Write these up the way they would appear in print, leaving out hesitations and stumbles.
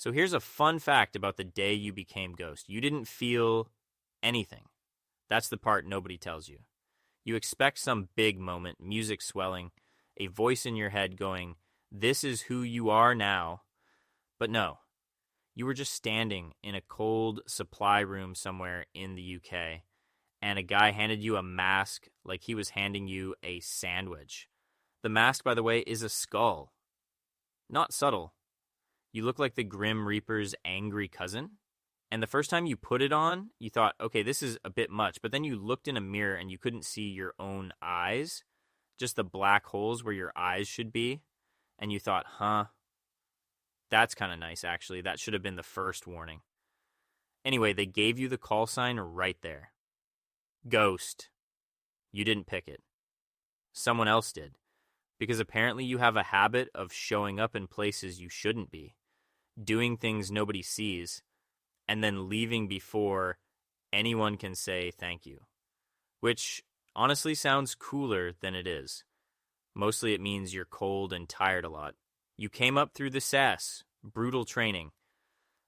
So here's a fun fact about the day you became Ghost. You didn't feel anything. That's the part nobody tells you. You expect some big moment, music swelling, a voice in your head going, "This is who you are now." But no, you were just standing in a cold supply room somewhere in the UK, and a guy handed you a mask like he was handing you a sandwich. The mask, by the way, is a skull. Not subtle. You look like the Grim Reaper's angry cousin. And the first time you put it on, you thought, okay, this is a bit much. But then you looked in a mirror and you couldn't see your own eyes, just the black holes where your eyes should be. And you thought, that's kind of nice, actually. That should have been the first warning. Anyway, they gave you the call sign right there. Ghost. You didn't pick it. Someone else did. Because apparently you have a habit of showing up in places you shouldn't be, doing things nobody sees, and then leaving before anyone can say thank you. Which honestly sounds cooler than it is. Mostly it means you're cold and tired a lot. You came up through the SAS, brutal training,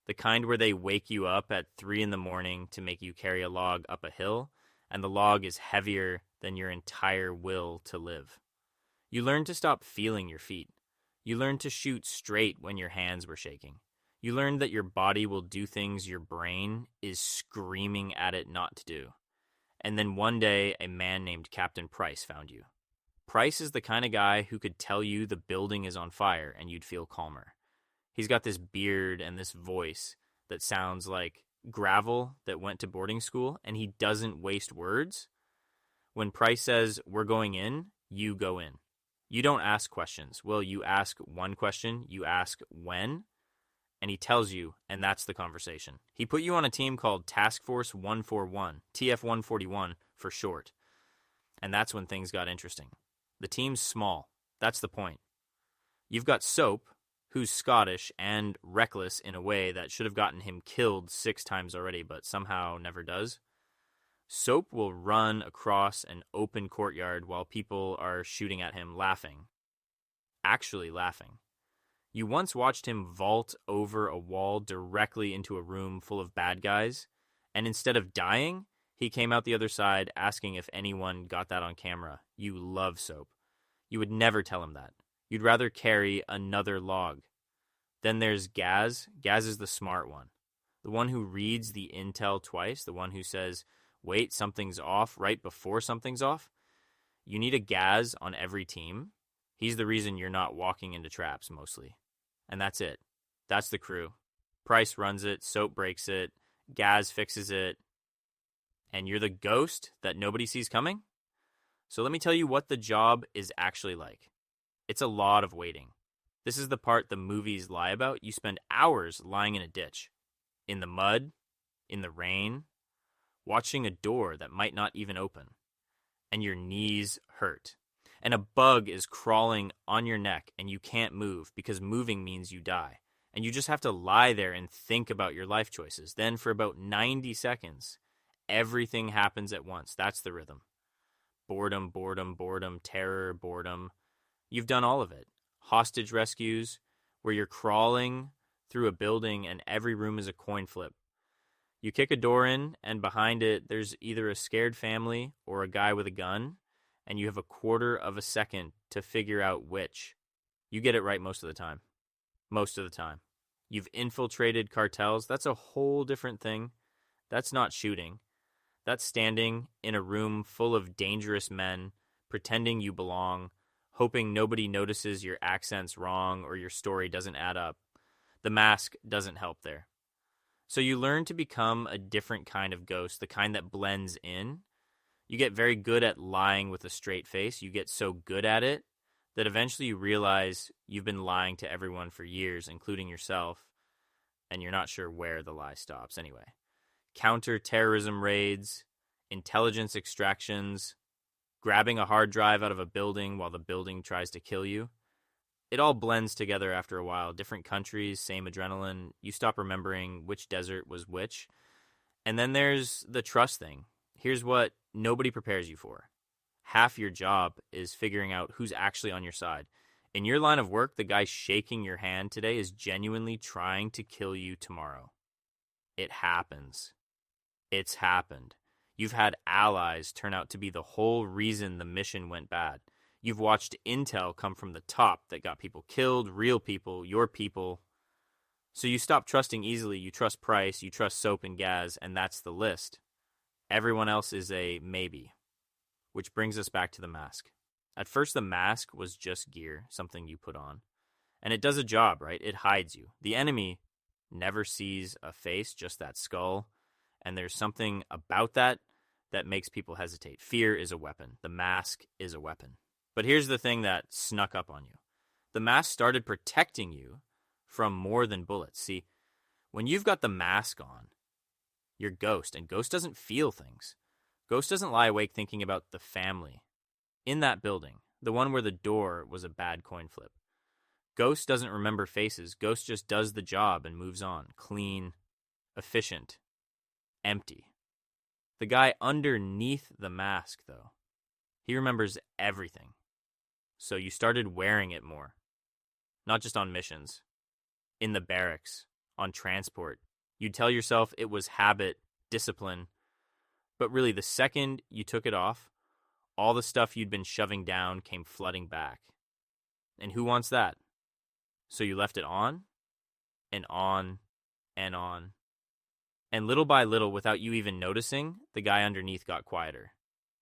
the kind where they wake you up at 3 a.m. to make you carry a log up a hill, and the log is heavier than your entire will to live. You learned to stop feeling your feet. You learned to shoot straight when your hands were shaking. You learned that your body will do things your brain is screaming at it not to do. And then one day, a man named Captain Price found you. Price is the kind of guy who could tell you the building is on fire and you'd feel calmer. He's got this beard and this voice that sounds like gravel that went to boarding school, and he doesn't waste words. When Price says, "We're going in," you go in. You don't ask questions. Well, you ask one question, you ask when, and he tells you, and that's the conversation. He put you on a team called Task Force 141, TF-141 for short. And that's when things got interesting. The team's small. That's the point. You've got Soap, who's Scottish and reckless in a way that should have gotten him killed 6 times already, but somehow never does. Soap will run across an open courtyard while people are shooting at him, laughing. Actually laughing. You once watched him vault over a wall directly into a room full of bad guys, and instead of dying, he came out the other side asking if anyone got that on camera. You love Soap. You would never tell him that. You'd rather carry another log. Then there's Gaz. Gaz is the smart one. The one who reads the intel twice, the one who says, "Wait, something's off," right before something's off. You need a Gaz on every team. He's the reason you're not walking into traps, mostly. And that's it. That's the crew. Price runs it, Soap breaks it, Gaz fixes it, and you're the ghost that nobody sees coming? So let me tell you what the job is actually like. It's a lot of waiting. This is the part the movies lie about. You spend hours lying in a ditch, in the mud, in the rain, watching a door that might not even open, and your knees hurt. And a bug is crawling on your neck and you can't move because moving means you die. And you just have to lie there and think about your life choices. Then for about 90 seconds, everything happens at once. That's the rhythm. Boredom, boredom, boredom, terror, boredom. You've done all of it. Hostage rescues, where you're crawling through a building and every room is a coin flip. You kick a door in, and behind it, there's either a scared family or a guy with a gun, and you have a quarter of a second to figure out which. You get it right most of the time. Most of the time. You've infiltrated cartels. That's a whole different thing. That's not shooting. That's standing in a room full of dangerous men, pretending you belong, hoping nobody notices your accent's wrong or your story doesn't add up. The mask doesn't help there. So you learn to become a different kind of ghost, the kind that blends in. You get very good at lying with a straight face. You get so good at it that eventually you realize you've been lying to everyone for years, including yourself, and you're not sure where the lie stops anyway. Counter-terrorism raids, intelligence extractions, grabbing a hard drive out of a building while the building tries to kill you. It all blends together after a while. Different countries, same adrenaline. You stop remembering which desert was which. And then there's the trust thing. Here's what nobody prepares you for. Half your job is figuring out who's actually on your side. In your line of work, the guy shaking your hand today is genuinely trying to kill you tomorrow. It happens. It's happened. You've had allies turn out to be the whole reason the mission went bad. You've watched intel come from the top that got people killed, real people, your people. So you stop trusting easily, you trust price, you trust soap and gas, and that's the list. Everyone else is a maybe. Which brings us back to the mask. At first, the mask was just gear, something you put on. And it does a job, right? It hides you. The enemy never sees a face, just that skull. And there's something about that that makes people hesitate. Fear is a weapon. The mask is a weapon. But here's the thing that snuck up on you. The mask started protecting you from more than bullets. See, when you've got the mask on, you're Ghost, and Ghost doesn't feel things. Ghost doesn't lie awake thinking about the family in that building, the one where the door was a bad coin flip. Ghost doesn't remember faces. Ghost just does the job and moves on. Clean, efficient, empty. The guy underneath the mask, though, he remembers everything. So you started wearing it more. Not just on missions. In the barracks. On transport. You'd tell yourself it was habit, discipline. But really, the second you took it off, all the stuff you'd been shoving down came flooding back. And who wants that? So you left it on, and on, and on. And little by little, without you even noticing, the guy underneath got quieter.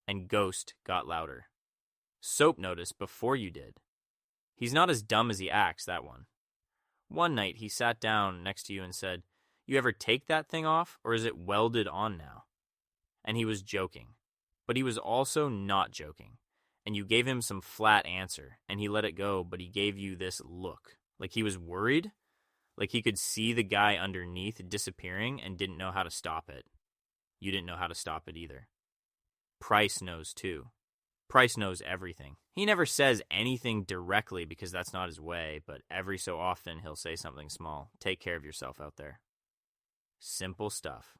And Ghost got louder. Soap noticed before you did. He's not as dumb as he acts, that one. One night, he sat down next to you and said, "You ever take that thing off, or is it welded on now?" And he was joking. But he was also not joking. And you gave him some flat answer, and he let it go, but he gave you this look. Like he was worried. Like he could see the guy underneath disappearing and didn't know how to stop it. You didn't know how to stop it either. Price knows too. Price knows everything. He never says anything directly because that's not his way, but every so often he'll say something small. Take care of yourself out there. Simple stuff.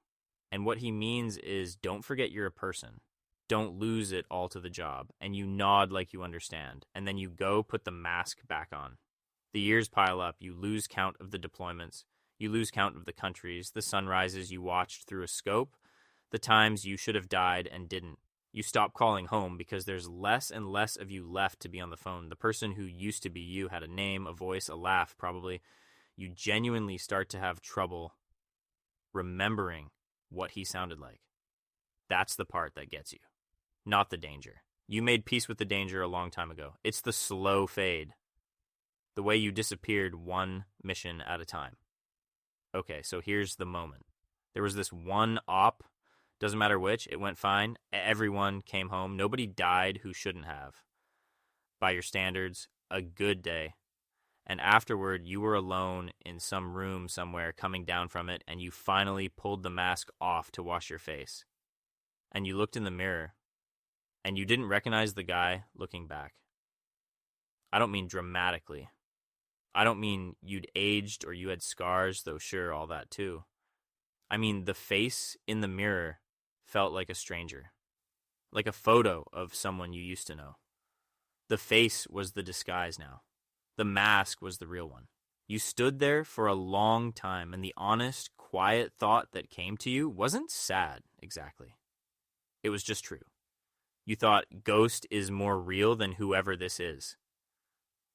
And what he means is don't forget you're a person. Don't lose it all to the job. And you nod like you understand. And then you go put the mask back on. The years pile up. You lose count of the deployments. You lose count of the countries, the sunrises you watched through a scope, the times you should have died and didn't. You stop calling home because there's less and less of you left to be on the phone. The person who used to be you had a name, a voice, a laugh, probably. You genuinely start to have trouble remembering what he sounded like. That's the part that gets you, not the danger. You made peace with the danger a long time ago. It's the slow fade. The way you disappeared one mission at a time. Okay, so here's the moment. There was this one op. Doesn't matter which, it went fine. Everyone came home. Nobody died who shouldn't have. By your standards, a good day. And afterward, you were alone in some room somewhere coming down from it, and you finally pulled the mask off to wash your face. And you looked in the mirror, and you didn't recognize the guy looking back. I don't mean dramatically. I don't mean you'd aged or you had scars, though sure, all that too. I mean the face in the mirror felt like a stranger, like a photo of someone you used to know. The face was the disguise now. The mask was the real one. You stood there for a long time, and the honest, quiet thought that came to you wasn't sad, exactly. It was just true. You thought Ghost is more real than whoever this is.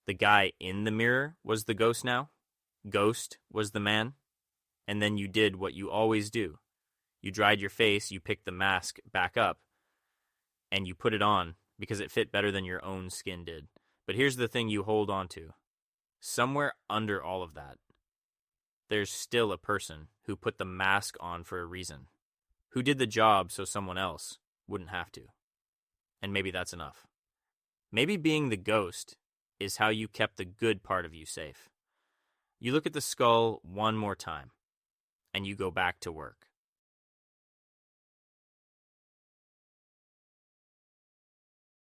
The guy in the mirror was the ghost now. Ghost was the man. And then you did what you always do. You dried your face, you picked the mask back up, and you put it on because it fit better than your own skin did. But here's the thing you hold on to. Somewhere under all of that, there's still a person who put the mask on for a reason, who did the job so someone else wouldn't have to. And maybe that's enough. Maybe being the ghost is how you kept the good part of you safe. You look at the skull one more time, and you go back to work.